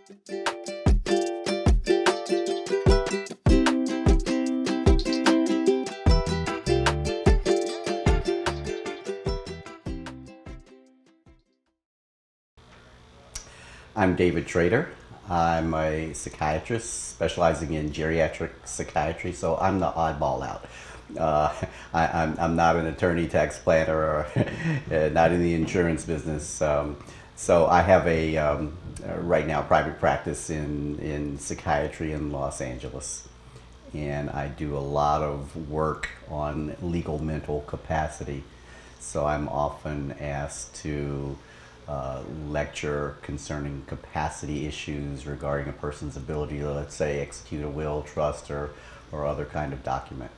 I'm David Trader. I'm a psychiatrist specializing in geriatric psychiatry, so I'm the oddball out. I'm not an attorney, tax planner, or not in the insurance business. So I have right now, private practice in psychiatry in Los Angeles. And I do a lot of work on legal mental capacity. So I'm often asked to lecture concerning capacity issues regarding a person's ability to, let's say, execute a will, trust, or other kind of document.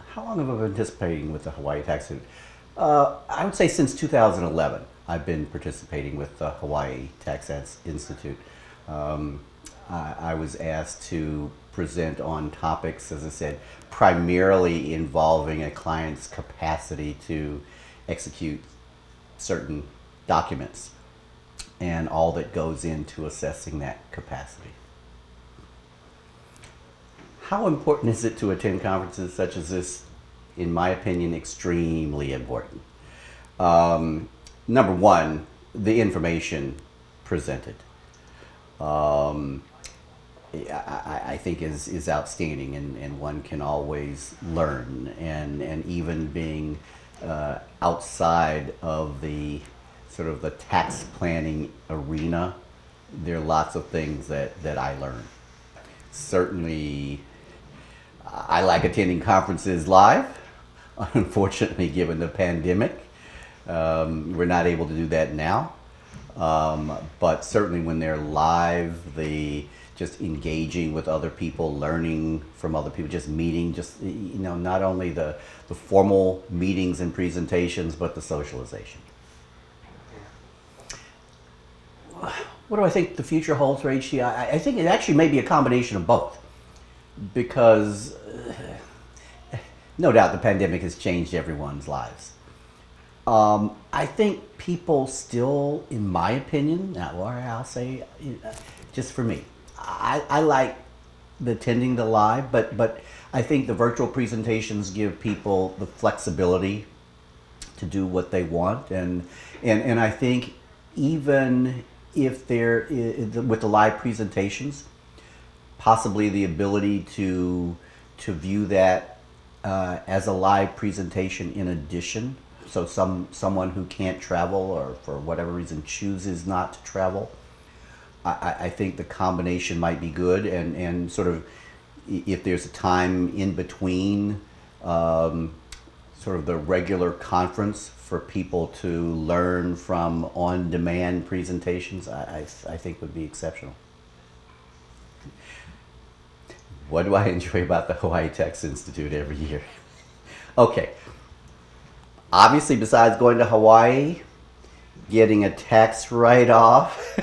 How long have I been participating with the Hawaii Tax Institute? I would say since 2011, I've been participating with the Hawaii Tax Institute. I was asked to present on topics, as I said, primarily involving a client's capacity to execute certain documents and all that goes into assessing that capacity. How important is it to attend conferences such as this? In my opinion, extremely important. Number one, the information presented. I think is outstanding, and one can always learn, and even being outside of the sort of the tax planning arena, there are lots of things that I learn. Certainly, I like attending conferences live. Unfortunately, given the pandemic, we're not able to do that now. But certainly when they're live, just engaging with other people, learning from other people, just meeting, not only the formal meetings and presentations, but the socialization. What do I think the future holds for HTI? I think it actually may be a combination of both, because no doubt the pandemic has changed everyone's lives. I think people still, in my opinion, or I'll say, just for me, I like attending the live, but I think the virtual presentations give people the flexibility to do what they want, and I think even if they're with the live presentations, possibly the ability to view that as a live presentation in addition. So someone who can't travel or for whatever reason chooses not to travel, I think the combination might be good, and sort of if there's a time in between sort of the regular conference for people to learn from on-demand presentations, I think would be exceptional. What do I enjoy about the Hawaii Tax Institute every year? Okay. Obviously, besides going to Hawaii, getting a tax write-off,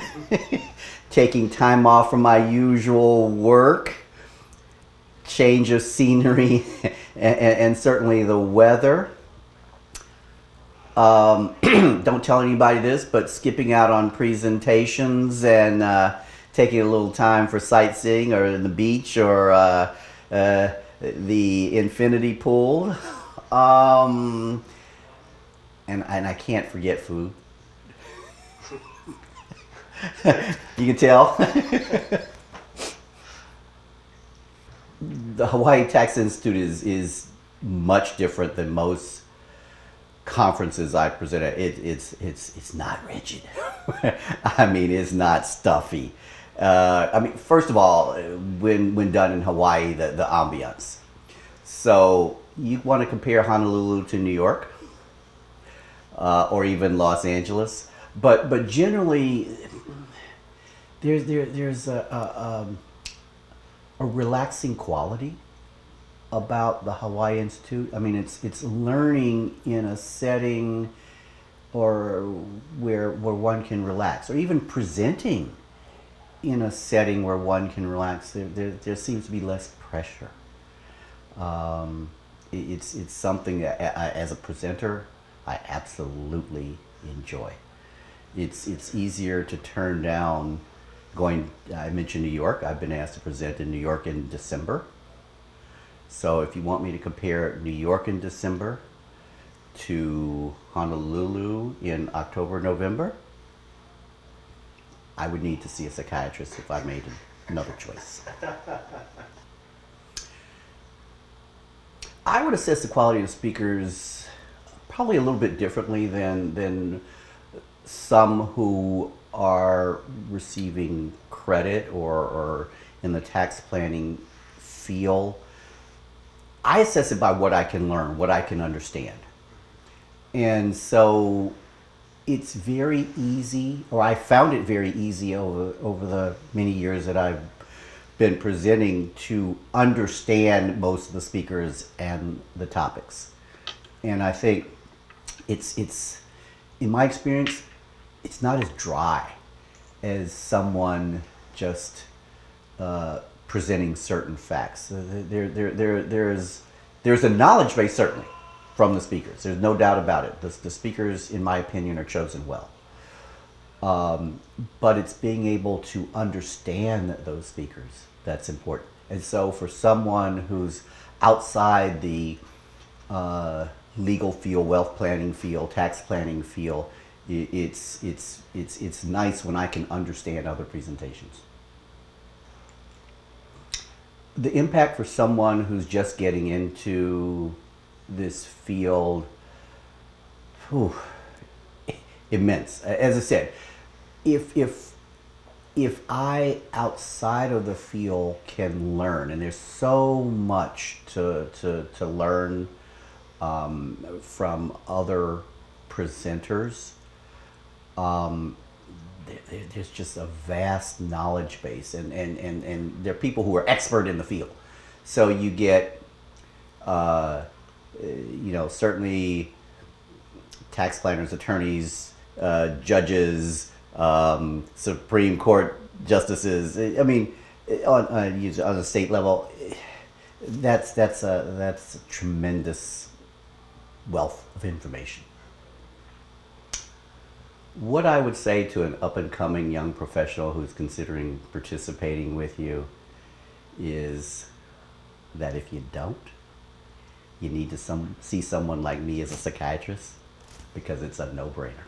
taking time off from my usual work, change of scenery, and certainly the weather. Don't tell anybody this, but skipping out on presentations and taking a little time for sightseeing or in the beach or the infinity pool. And I can't forget food. You can tell. The Hawaii Tax Institute is much different than most conferences I present at. It's not rigid. I mean, it's not stuffy. First of all, when done in Hawaii, the ambiance. So you want to compare Honolulu to New York, or even Los Angeles, but generally there's a relaxing quality about the Hawaii Institute. I mean, it's learning in a setting or where one can relax, or even presenting in a setting where one can relax. There seems to be less pressure. It's something that, as a presenter, I absolutely enjoy. It's easier to turn down going. I mentioned New York. I've been asked to present in New York in December. So if you want me to compare New York in December to Honolulu in October, November, I would need to see a psychiatrist if I made another choice. I would assess the quality of speakers probably a little bit differently than some who are receiving credit or in the tax planning field. I assess it by what I can learn, what I can understand. And so it's very easy, or I found it very easy over the many years that I've been presenting to understand most of the speakers and the topics. And I think it's in my experience, it's not as dry as someone just presenting certain facts. There's a knowledge base, certainly, from the speakers. There's no doubt about it. The speakers, in my opinion, are chosen well. But it's being able to understand those speakers that's important. And so for someone who's outside the legal field, wealth planning field, tax planning field, it's nice when I can understand other presentations. The impact for someone who's just getting into this field, immense. As I said, if I outside of the field can learn, and there's so much to learn from other presenters, there's just a vast knowledge base, and there are people who are expert in the field. So you get, certainly tax planners, attorneys, judges, Supreme Court justices. I mean, on a state level, that's a tremendous wealth of information. What I would say to an up-and-coming young professional who's considering participating with you is that if you don't, you need to see someone like me as a psychiatrist, because it's a no-brainer.